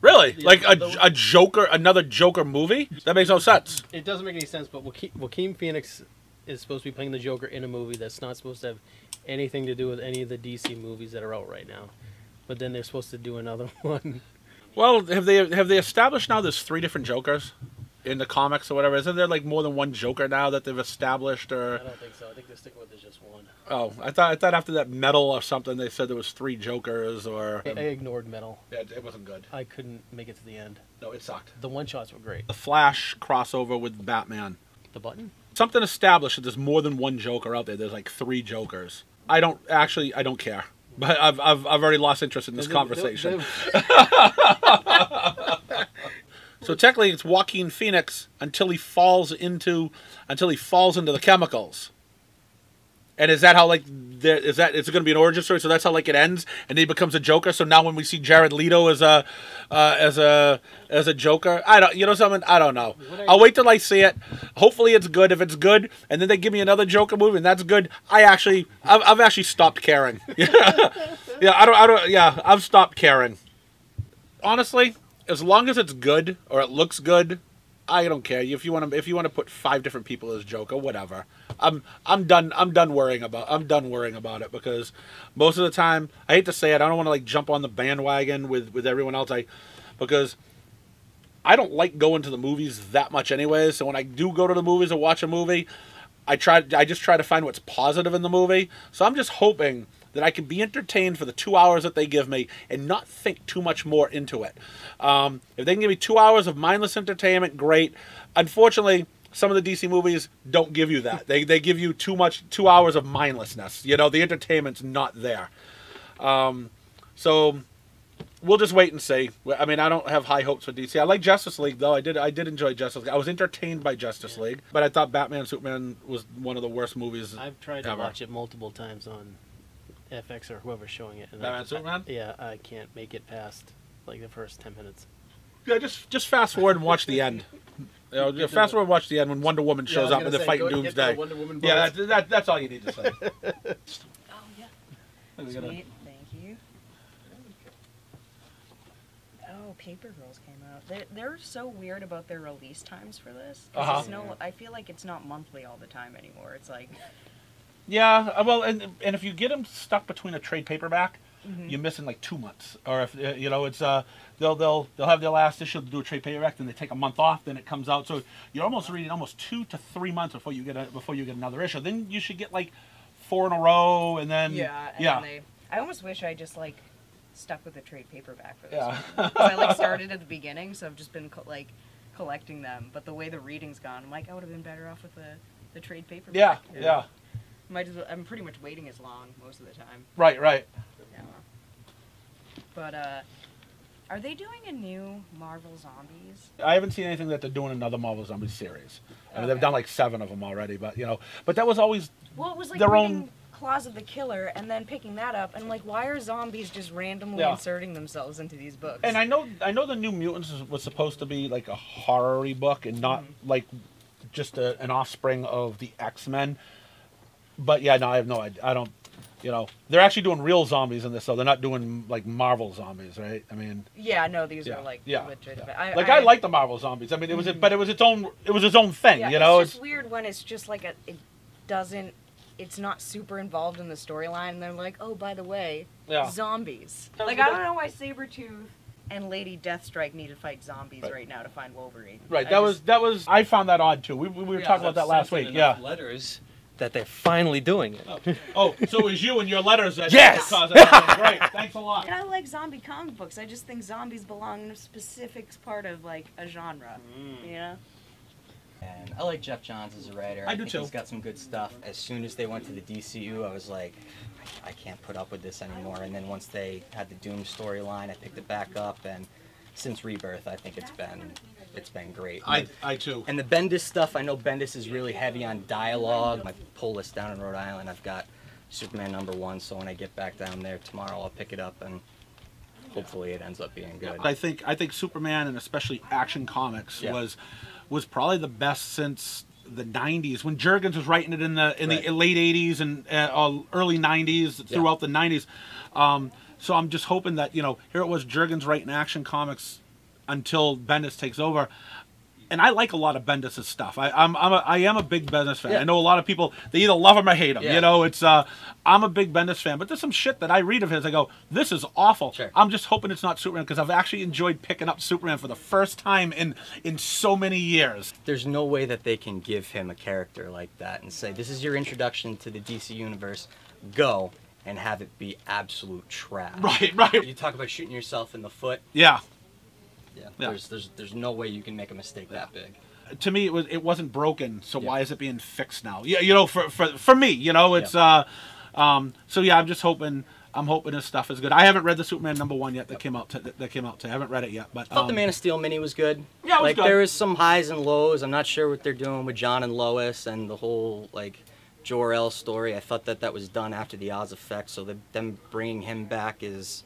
really like a Joker, another Joker movie. That makes no sense. It doesn't make any sense. But Joaquin Phoenix is supposed to be playing the Joker in a movie that's not supposed to have anything to do with any of the DC movies that are out right now. But then they're supposed to do another one. Well, have they established now there's 3 different Jokers in the comics or whatever? Isn't there like more than one Joker now that they've established? Or I don't think so. I think they're sticking with just one. oh, I thought after that Metal or something they said there was 3 Jokers or. I ignored Metal. Yeah, it wasn't good. I couldn't make it to the end. No, it sucked. The one shots were great. The Flash crossover with Batman. The button? Something established that there's more than one Joker out there. There's like 3 Jokers. I don't care. But I've already lost interest in this conversation. So technically, it's Joaquin Phoenix until he falls into the chemicals. And is that how it's going to be an origin story? So that's how it ends, and he becomes a Joker. So now when we see Jared Leto as a Joker, I don't know. I'll wait till I see it. Hopefully it's good. If it's good, and then they give me another Joker movie, and that's good, I've actually stopped caring. I've stopped caring. Honestly, as long as it's good or it looks good, I don't care. If you want to put 5 different people as Joker, whatever. I'm done worrying about it because most of the time, I hate to say it, I don't want to jump on the bandwagon with everyone else. Because I don't like going to the movies that much anyway. So when I do go to the movies or watch a movie, I just try to find what's positive in the movie. So I'm just hoping that I can be entertained for the 2 hours that they give me and not think too much more into it. If they can give me 2 hours of mindless entertainment, great. Unfortunately, some of the DC movies don't give you that. They give you 2 hours of mindlessness. The entertainment's not there. So we'll just wait and see. I mean, I don't have high hopes for DC. I like Justice League, though. I did enjoy Justice League. I was entertained by Justice League, but I thought Batman and Superman was one of the worst movies I've tried to ever. watch it multiple times on FX or whoever's showing it. And Batman and Superman? Yeah, I can't make it past the first 10 minutes. Yeah, just fast forward and watch the end. Fast forward and watch the end when Wonder Woman shows up and they're fighting Doomsday. Yeah, that's all you need to say. Oh, yeah. Sweet. Thank Oh, Paper Girls came out. They're so weird about their release times for this. I feel like it's not monthly all the time anymore. It's like. Yeah, well, and if you get them stuck between a trade paperback, you're missing like 2 months. Or if you know, it's they'll have their last issue to do a trade paperback, then they take a month off, then it comes out. So you're almost reading almost 2 to 3 months before you get another issue. Then you should get like 4 in a row, and then I almost wish I just like stuck with the trade paperback for this one. 'Cause I like started at the beginning, so I've just been like collecting them. But the way the reading's gone, I'm like, I would have been better off with the trade paperback. Yeah. I'm pretty much waiting as long most of the time. Right. Yeah. But are they doing a new Marvel Zombies? I haven't seen anything that they're doing another Marvel Zombies series. I mean, they've done like 7 of them already, but that was always well, it was like their reading own. Claws of the Killer and then picking that up, and I'm like, why are zombies just randomly inserting themselves into these books? And I know the New Mutants was supposed to be like a horror-y book and not like just an offspring of the X-Men. But yeah, no, I have no idea. I don't. They're actually doing real zombies in this, though. They're not doing like Marvel zombies, right? I mean. Yeah, no, these are like legit. Yeah. I like the Marvel zombies. I mean, it was its own thing. Yeah, it's just weird when it's just like it's not super involved in the storyline, and they're like, oh, by the way, zombies. Like, I don't know why Sabretooth and Lady Deathstrike need to fight zombies right now to find Wolverine. Right, that was. I found that odd too. We were talking about that last week. Yeah. Letters that they're finally doing it. Oh, so it was you and your letters that yes! caused that. Great, thanks a lot. And I like zombie comic books. I just think zombies belong in a specific part of like a genre. You know. And I like Jeff Johns as a writer. I do think too. He's got some good stuff. As soon as they went to the DCU, I was like, I can't put up with this anymore. And then once they had the Doom storyline, I picked it back up. And since Rebirth, I think it's been great. I too. And the Bendis stuff, I know Bendis is really heavy on dialogue. I pull this down in Rhode Island. I've got Superman #1, so when I get back down there tomorrow, I'll pick it up and hopefully it ends up being good. I think Superman, and especially Action Comics, was probably the best since the 90s, when Jurgens was writing it in the late 80s and early 90s, throughout the 90s. So I'm just hoping that, here it was Jurgens writing Action Comics until Bendis takes over. And I like a lot of Bendis' stuff. I am a big Bendis fan. I know a lot of people, they either love him or hate him. I'm a big Bendis fan, but there's some shit that I read of his. I go, this is awful. Sure. I'm just hoping it's not Superman, because I've actually enjoyed picking up Superman for the first time in so many years. There's no way that they can give him a character like that and say, this is your introduction to the DC Universe, go, and have it be absolute trash. Right. You talk about shooting yourself in the foot. Yeah. There's no way you can make a mistake that big. To me, it wasn't broken, so why is it being fixed now? Yeah, for me, it's so yeah. I'm just hoping his stuff is good. I haven't read the Superman #1 yet that came out. I haven't read it yet, but I thought the Man of Steel mini was good. Yeah, it was good. There is some highs and lows. I'm not sure what they're doing with John and Lois and the whole Jor-El story. I thought that was done after the Oz effect, so them bringing him back is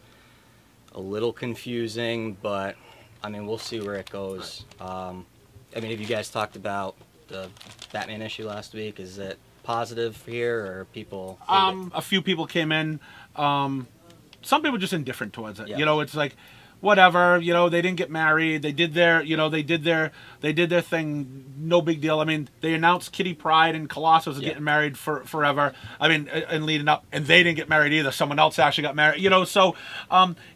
a little confusing, but I mean, we'll see where it goes. Have you guys talked about the Batman issue last week? Is it positive here, or people? A few people came in. Some people just indifferent towards it. It's like, whatever. They didn't get married. They did their. They did their thing. No big deal. I mean, they announced Kitty Pryde and Colossus was getting married forever. I mean, and leading up, and they didn't get married either. Someone else actually got married. So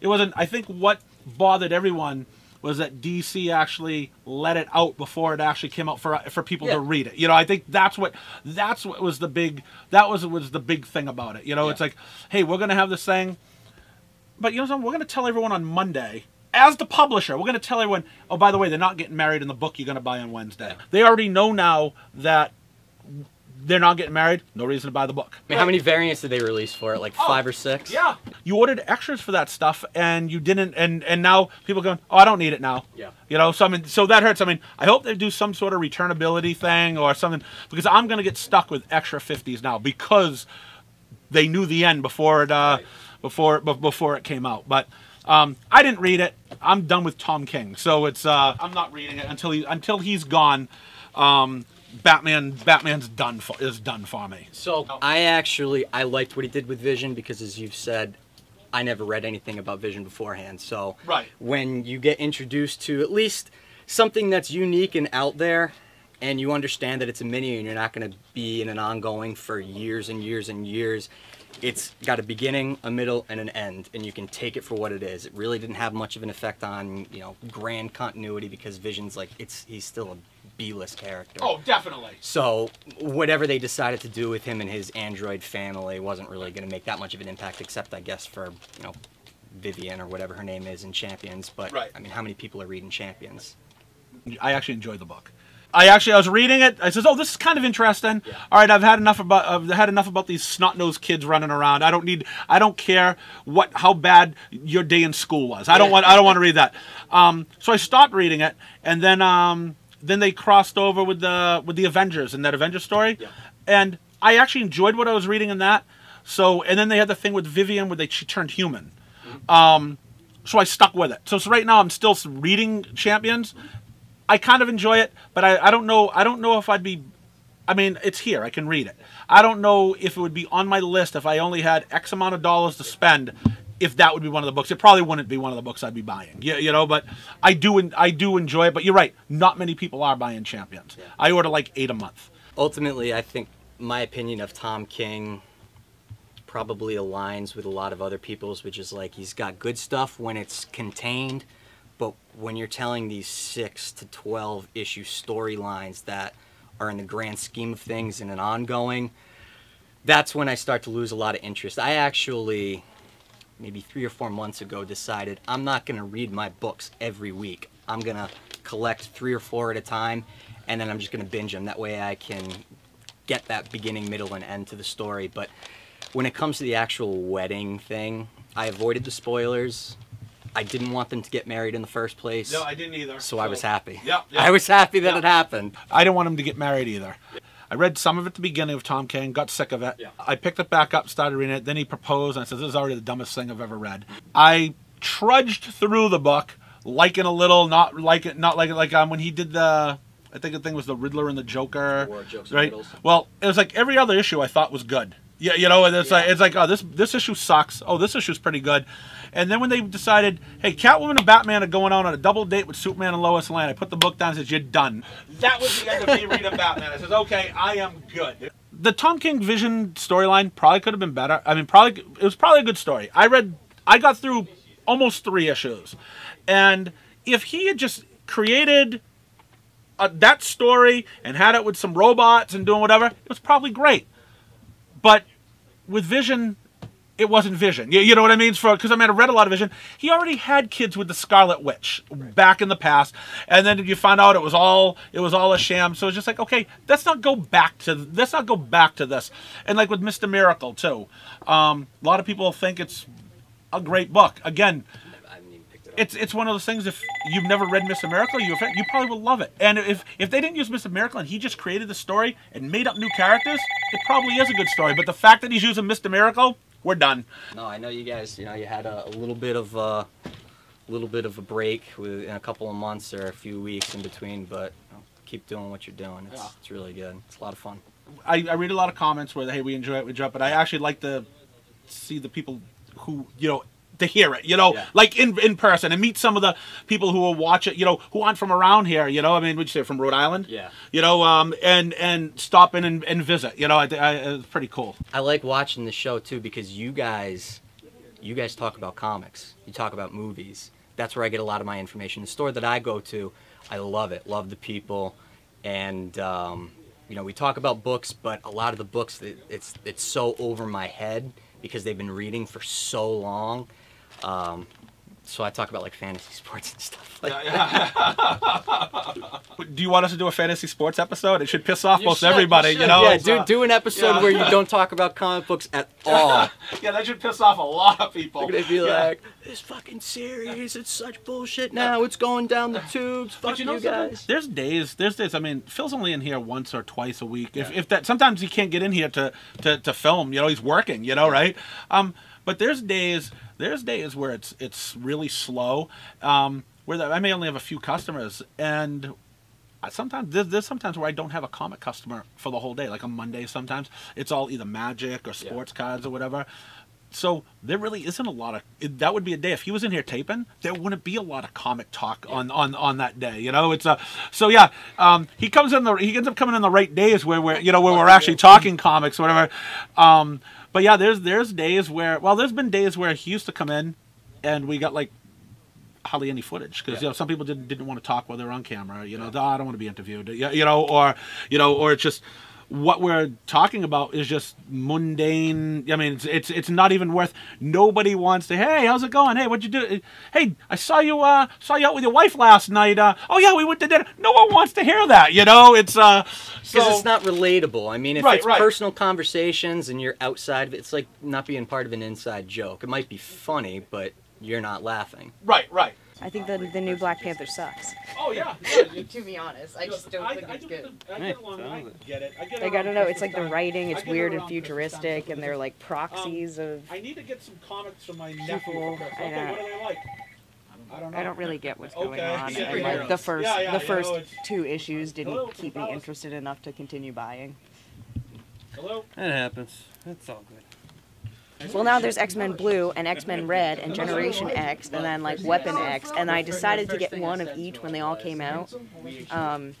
it wasn't. I think what bothered everyone was that DC actually let it out before it actually came out for people to read it. I think that's what was the big thing about it. It's like, hey, we're gonna have this thing, but we're gonna tell everyone on Monday. As the publisher, we're going to tell everyone, oh, by the way, they're not getting married in the book you're going to buy on Wednesday. They already know now that they're not getting married. No reason to buy the book. I mean, how many variants did they release for it? Like 5 or 6? Yeah. You ordered extras for that stuff, and you didn't, and now people are going, oh, I don't need it now. Yeah. So that hurts. I mean, I hope they do some sort of returnability thing or something, because I'm going to get stuck with extra 50s now because they knew the end before it came out. But I didn't read it. I'm done with Tom King, so it's I'm not reading it until he's gone. Batman's done for me. So I liked what he did with Vision because, as you've said, I never read anything about Vision beforehand. So Right. when you get introduced to at least something that's unique and out there, and you understand that it's a mini and you're not going to be in an ongoing for years and years and years, it's got a beginning, a middle, and an end, and you can take it for what it is. It really didn't have much of an effect on, you know, grand continuity, because Vision's like, he's still a B-list character. Oh, definitely. So whatever they decided to do with him and his android family wasn't really going to make that much of an impact, except I guess for, you know, Vivian or whatever her name is in Champions. But right. I mean, how many people are reading Champions? I actually enjoyed the book. I was reading it. I says, "Oh, this is kind of interesting. Yeah. All right, I've had enough about these snot-nosed kids running around. I don't care how bad your day in school was. I don't want to read that." So I stopped reading it, and then they crossed over with the Avengers in that Avengers story, yeah. And I actually enjoyed what I was reading in that. So, and then they had the thing with Vivian where she turned human. So I stuck with it. So right now I'm still reading Champions. I kind of enjoy it, but I don't know if I'd be. I mean, it's here. I can read it. I don't know if it would be on my list if I only had X amount of dollars to spend. If that would be one of the books, it probably wouldn't be one of the books I'd be buying. You know, but I do enjoy it. But you're right. Not many people are buying Champions. Yeah. I order like 8 a month. Ultimately, I think my opinion of Tom King probably aligns with a lot of other people's, which is like he's got good stuff when it's contained. But when you're telling these 6 to 12 issue storylines that are in the grand scheme of things in an ongoing, that's when I start to lose a lot of interest. I actually, maybe 3 or 4 months ago, decided I'm not going to read my books every week. I'm going to collect 3 or 4 at a time, and then I'm just going to binge them. That way I can get that beginning, middle, and end to the story. But when it comes to the actual wedding thing, I avoided the spoilers. I didn't want them to get married in the first place. No, I didn't either. So I was happy. Yeah. I was happy that it happened. I didn't want them to get married either. I read some of it at the beginning of Tom King, got sick of it. Yeah. I picked it back up, started reading it. Then he proposed, and I said, "This is already the dumbest thing I've ever read." I trudged through the book, liking a little, not like when he did the. I think the thing was the Riddler and the Joker, right? Well, it was like every other issue I thought was good. Yeah, you know, it's like, oh, this issue sucks. Oh, this issue's pretty good. And then when they decided, hey, Catwoman and Batman are going out on a double date with Superman and Lois Lane, I put the book down and said, "You're done." That was the end of me reading Batman. I said, okay, I am good. The Tom King Vision storyline probably could have been better. I mean, it was probably a good story. I got through almost 3 issues. And if he had just created that story and had it with some robots and doing whatever, it was probably great. But with Vision, it wasn't Vision. You know what I mean? Because I read a lot of Vision. He already had kids with the Scarlet Witch back in the past, and then you find out it was all a sham. So it's just like, okay, let's not go back to this. And like with Mr. Miracle too, a lot of people think it's a great book. Again, it's one of those things. If you've never read Mr. Miracle, you probably will love it. And if they didn't use Mr. Miracle and he just created the story and made up new characters, it probably is a good story. But the fact that he's using Mr. Miracle, we're done. No, I know you guys. You know, you had a little bit of a break in a couple of months or a few weeks in between, but you know, keep doing what you're doing. It's really good. It's a lot of fun. I read a lot of comments where, hey, we enjoy it, but I actually like to see the people who, you know, to hear it, you know, like in person, and meet some of the people who will watch it, you know, who aren't from around here, you know. I mean, would you say from Rhode Island? Yeah. You know, and stop in and visit. You know, it's pretty cool. I like watching the show too because you guys talk about comics. You talk about movies. That's where I get a lot of my information. The store that I go to, I love it. Love the people, and you know, we talk about books, but a lot of the books, it's so over my head because they've been reading for so long. So I talk about like fantasy sports and stuff like that. Do you want us to do a fantasy sports episode? It should piss off most everybody, you know? Yeah, do an episode where you don't talk about comic books at all. Yeah, that should piss off a lot of people. They're gonna be like, this fucking series, it's such bullshit now. It's going down the tubes. Fuck you guys. There's days. I mean, Phil's only in here once or twice a week. Yeah. If that, sometimes he can't get in here to film. You know, he's working. You know, right? But there's days where it's really slow, where I may only have a few customers, and sometimes there's sometimes where I don't have a comic customer for the whole day. Like on Monday, sometimes it's all either Magic or sports cards or whatever. So there really isn't a lot of that would be a day if he was in here taping. There wouldn't be a lot of comic talk on that day. You know, it's so yeah. He ends up coming in the right days where we're actually talking comics or whatever. But yeah, there's days where there's been days where he used to come in, and we got like hardly any footage because some people didn't want to talk while they were on camera. You know, "Oh, I don't want to be interviewed. Or it's just. What we're talking about is just mundane. I mean, it's not even worth. Nobody wants to. Hey, how's it going? Hey, what'd you do? Hey, I saw you out with your wife last night. Oh yeah, we went to dinner. No one wants to hear that. You know, it's because it's not relatable. I mean, if it's personal conversations and you're outside of it, it's like not being part of an inside joke. It might be funny, but you're not laughing. Right. I think the new Black Panther sucks. Oh yeah. To be honest, I just don't think it's good. I get it. Like I don't know, it's like the writing, it's weird and futuristic, and they're like proxies of. I need to get some comics from my nephew. What do they like? I don't really get what's going on. Yeah, And like the first it's- 2 issues didn't keep me interested enough to continue buying. Hello? It happens. It's all good. Well, now there's X-Men Blue and X-Men Red and Generation X and then like Weapon X, and I decided to get one of each when they all came out. And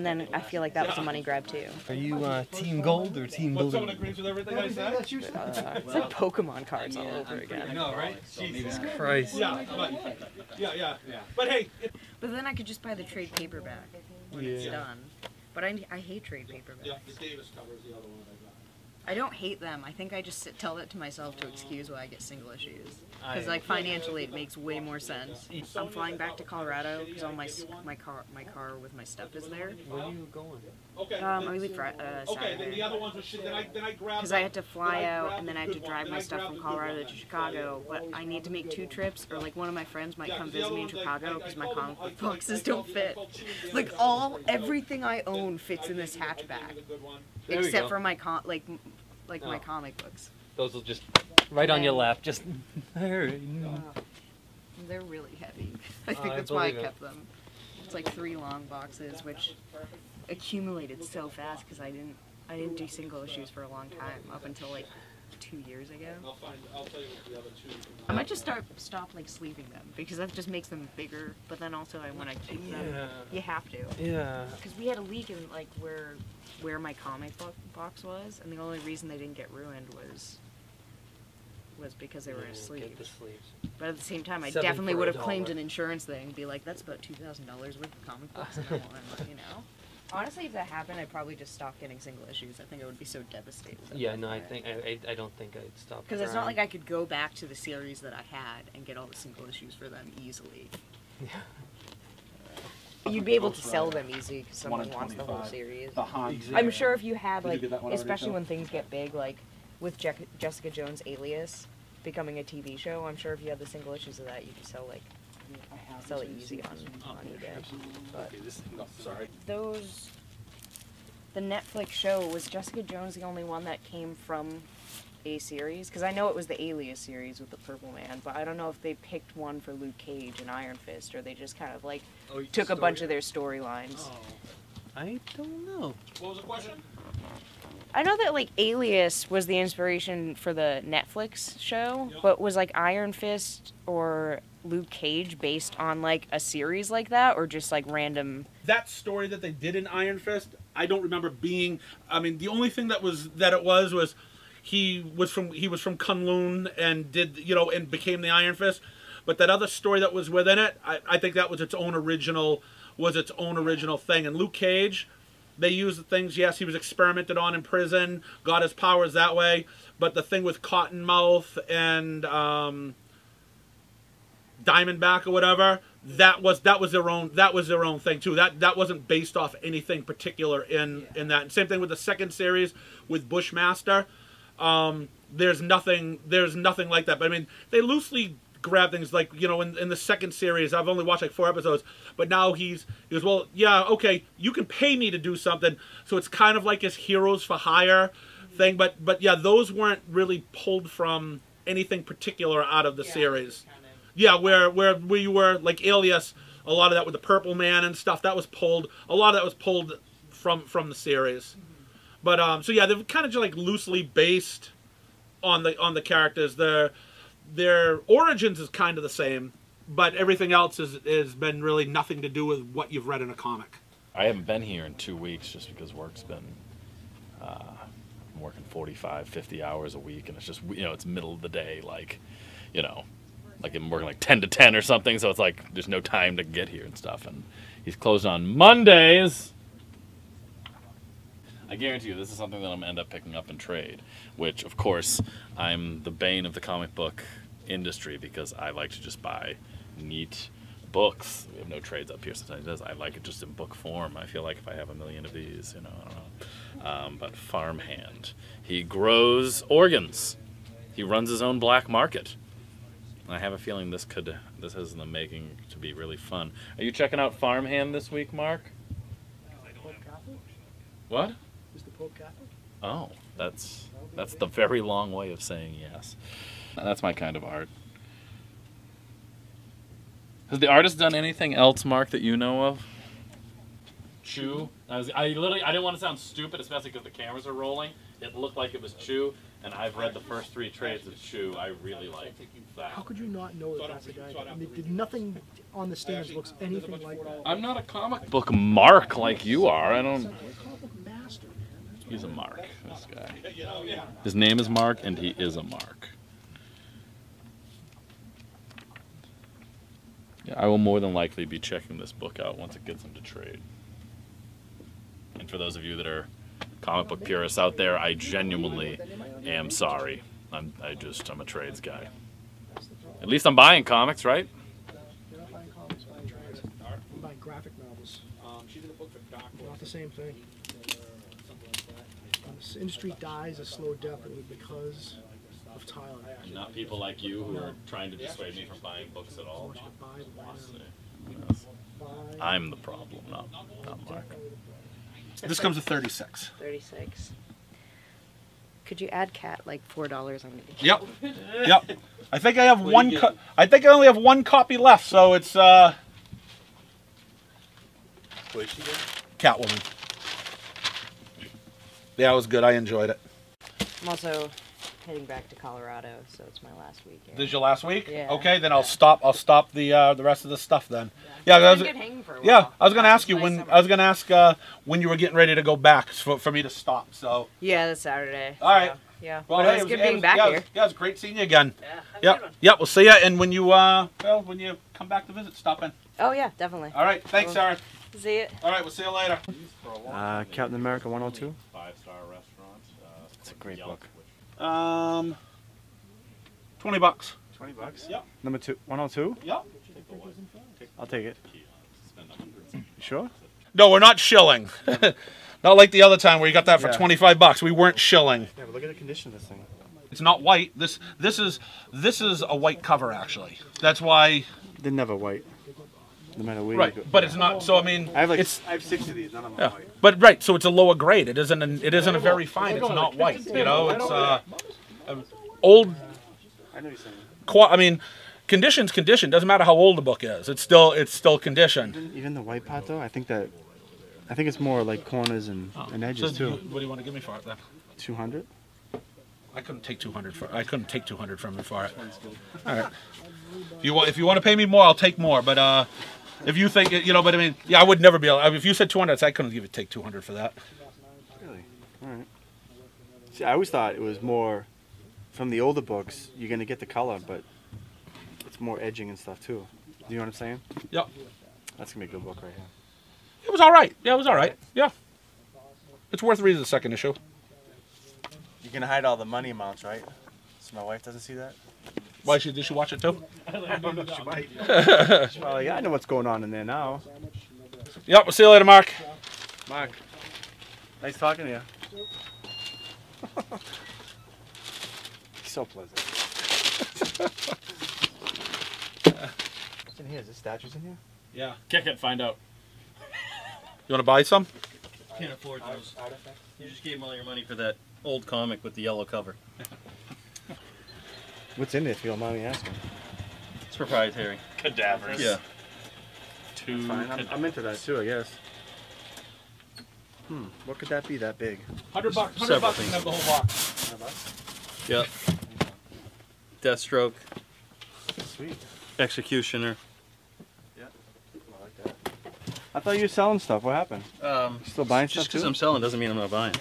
then I feel like that was a money grab too. Are you Team Gold or Team Blue? Someone agrees with everything I said? It's like Pokemon cards all over again. I know, right? Jesus Christ. Yeah. But hey. But then I could just buy the trade paperback when it's done. But I hate trade paperbacks. Yeah, the Davis cover is the other one I got. I don't hate them. I think I just tell that to myself to excuse why I get single issues. Because like financially, it makes way more sense. I'm flying back to Colorado because all my car with my stuff is there. Where are you going? Okay. I leave okay. Then the other ones were shit. Then I grabbed. Because I had to fly out and then I had to drive my stuff from Colorado to Chicago. But I need to make 2 trips, or like one of my friends might come visit me in Chicago because my comic book boxes don't fit. Like everything I own fits in this hatchback, except for my my comic books. Those will just right on your lap. Just. They're really heavy. I think that's why I kept them. It's like 3 long boxes, which accumulated so fast because I didn't do single issues for a long time, up until like 2 years ago. I'll tell you what the other 2. I might just stop like sleeving them because that just makes them bigger. But then also I want to keep them. You have to. Yeah. Because we had a leak in like where my comic book box was, and the only reason they didn't get ruined was because they were asleep. But at the same time, I definitely would have claimed an insurance thing, be like, that's about $2,000 worth of comic books, and I want, you know. Honestly, if that happened, I'd probably just stop getting single issues. I think I would be so devastated. Yeah, no, I don't think I'd stop. Because it's not like I could go back to the series that I had and get all the single issues for them easily. Yeah. You'd be able to sell them easy because someone wants the whole series. I'm sure if you had, like, especially when things get big, like with Jessica Jones' Alias becoming a TV show, I'm sure if you had the single issues of that, you could sell it easy on eBay. But the Netflix show, was Jessica Jones the only one that came from a series? Because I know it was the Alias series with the Purple Man, but I don't know if they picked one for Luke Cage and Iron Fist, or they just kind of like took a bunch of their storylines. Oh, I don't know. What was the question? I know that like Alias was the inspiration for the Netflix show, but was like Iron Fist or Luke Cage based on like a series like that, or just like random? That story that they did in Iron Fist, I don't remember being. I mean, the only thing it was he was from Kunlun and did and became the Iron Fist, but that other story that was within it, I think that was its own original thing. And Luke Cage, they used the things. Yes, he was experimented on in prison, got his powers that way. But the thing with Cottonmouth and Diamondback or whatever, that was their own thing too. That wasn't based off anything particular in that. And same thing with the second series with Bushmaster. There's nothing like that. But I mean, they loosely grab things like, in the second series, I've only watched like 4 episodes, but now he goes, well, yeah, okay, you can pay me to do something. So it's kind of like his Heroes for Hire thing, but yeah, those weren't really pulled from anything particular out of the series. Yeah, where you were like Alias, a lot of that with the Purple Man and stuff, a lot of that was pulled from the series. But so yeah, they're kind of just like loosely based on the characters. Their origins is kind of the same, but everything else is been really nothing to do with what you've read in a comic. I haven't been here in 2 weeks just because work's been I'm working 45, 50 hours a week, and it's just, you know, it's middle of the day, like, you know, like I'm working like 10 to 10 or something, so it's like there's no time to get here and stuff. And he's closed on Mondays. I guarantee you this is something that I'm going to end up picking up in trade, which, of course, I'm the bane of the comic book industry because I like to just buy neat books. We have no trades up here sometimes. I like it just in book form. I feel like if I have a million of these, you know, I don't know. But farmhand. He grows organs. He runs his own black market. I have a feeling this has in the making to be really fun. Are you checking out Farmhand this week, Mark? What? Is the Pope Catholic? Oh, that's the very long way of saying yes. That's my kind of art. Has the artist done anything else, Mark, that you know of? Chew. I didn't want to sound stupid, especially because the cameras are rolling. It looked like it was Chew, and I've read the first 3 trades of Chew. I really like that. How could you not know that that's the guy? I mean, nothing on the stands looks anything like that. I'm not a comic book mark like you are. I don't. He's a mark, this guy. His name is Mark, and he is a mark. Yeah, I will more than likely be checking this book out once it gets into trade. And for those of you that are comic book purists out there, I genuinely am sorry. I'm a trades guy. At least I'm buying comics, right? You're not buying comics, buying trades. You're buying graphic novels. Not the same thing. This industry dies a slow death because of Tyler. And not people like you who are trying to dissuade me from buying books at all. Yes. I'm the problem, not Mark. This comes to 36. 36. Could you add cat like $4 on it? Yep. Yep. I think I have I think I only have 1 copy left, so it's Catwoman. Yeah, it was good. I enjoyed it. I'm also heading back to Colorado, so it's my last week here. This is your last week? Yeah. Okay, then I'll stop the rest of the stuff then. Yeah, I was gonna ask you when when you were getting ready to go back for me to stop. So. Yeah, this Saturday. All right. Yeah. Well, but hey, it was good being back here. Yeah, it's great seeing you again. Yeah. Yep. We'll see you. And when you when you come back to visit, stop in. Oh yeah, definitely. All right. Thanks, Sarah. See it. All right. We'll see you later. Captain America 102. 5-star restaurant. It's a great book. $20. $20? Yep. Number 102? Yep. I'll take it. You sure? No, we're not shilling. Not like the other time where you got that for $25. We weren't shilling. Yeah, but look at the condition of this thing. It's not white. This is a white cover actually. That's why they're never white. No matter where. Right, but it's not. So I mean, I have 6 of these. None of them are white. But right, so it's a lower grade. It isn't a very fine. It's not white. You know, it's old. I know you're saying. I mean, condition's condition. Doesn't matter how old the book is. It's still conditioned. Even the white part though, I think it's more like corners and edges So too. what do you want to give me for it then? 200. I couldn't take 200 for. I couldn't take 200 from you for it. All right. If you want to pay me more, I'll take more. But if you think but I mean, yeah, I would never be able. If you said 200, I couldn't take 200 for that. Really? All right. See, I always thought it was more from the older books. You're gonna get the color, but it's more edging and stuff too. Do you know what I'm saying? Yep. That's gonna be a good book right here. It was all right. Yeah, it was all right. Yeah. It's worth reading the second issue. You can hide all the money amounts, right? So my wife doesn't see that. Why did she watch it too? She might. She's probably, I know what's going on in there now. Yep. We'll see you later, Mark. Mark. Nice talking to you. He's so pleasant. What's in here? Is there statues in here? Yeah. Kick it. Find out. You want to buy some? Can't afford those. You just gave him all your money for that old comic with the yellow cover. What's in there, if you don't mind me asking? It's proprietary. Cadavers. Yeah. Fine. I'm into that too, I guess. What could that be that big? $100. $100 and have the whole box. Yep. Deathstroke, Sweet. Executioner. Yeah. I like that. I thought you were selling stuff. What happened? You still buying Just stuff because too? I'm selling doesn't mean I'm not buying.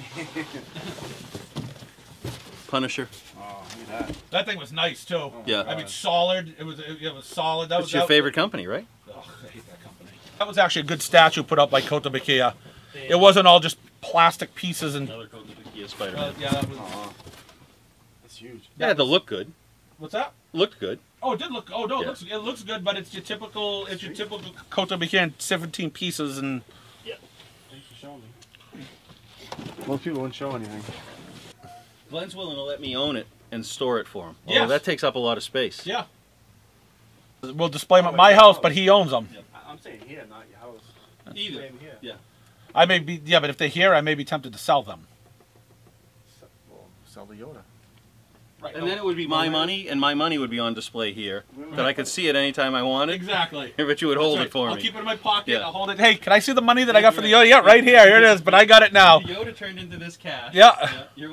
Punisher. Oh, look at that. That thing was nice too. Yeah. I mean, solid. It was solid. That That's was your favorite company, right? Oh, I hate that company. That was actually a good statue put up by Kota Bakia. It wasn't all just plastic pieces and. Another Kota Bakia Spider-Man. Yeah, that was. That's huge. Yeah, it looked good. What's that? Looked good. Oh, it did look. Oh no, Yeah. it looks good, but it's your typical. It's your typical Kota Bakia, 17 pieces and. Yeah. Thanks for showing me. Most people wouldn't show anything. Glenn's willing to let me own it and store it for him. Yes. Although that takes up a lot of space. Yeah. We'll display them at my house, but he owns them. I'm saying here, not your house. Either. Same here. Yeah. I may be. Yeah, but if they're here, I may be tempted to sell them. Well, sell the Yoda. Right. And then it would be my money, and my money would be on display here, that I could see it anytime I wanted. Exactly. But you would hold it for I'll me. keep it in my pocket. Yeah. I'll hold it. Hey, can I see the money that I got for the Yoda? Yeah, right here. Here it is. But I got it now. The Yoda turned into this cash. Yeah. You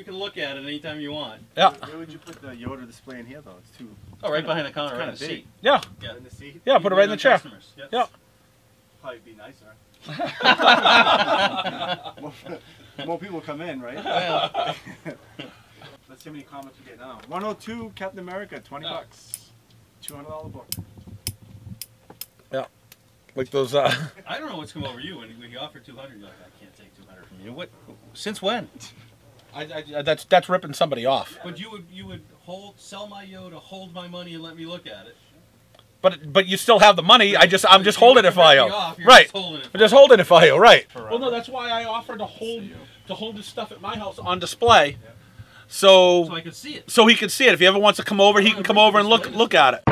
can look at it anytime you want. Yeah. Where would you put the Yoda display in here though? It's too. Oh, right behind the counter, right in It's the kinda seat. Yeah. Yeah. In the seat. Yeah. Put it right in the chair. Customers. Yep. Yeah. Probably be nicer. more people come in, right? Well. Let's see how many comments we get now. 102 Captain America, $20. $200 book. Yeah. Like those. I don't know what's come over you when you offered 200. You're like, I can't take 200 from you. What? Since when? That's ripping somebody off. But you would sell my Yoda, hold my money, and let me look at it. But you still have the money. I'm just holding it for you. Right. Just holding it I'm just holding it for you. Right. Well, no, that's why I offered to hold his stuff at my house on display. So I could see it. So he can see it. If he ever wants to come over, he can come over and look at it.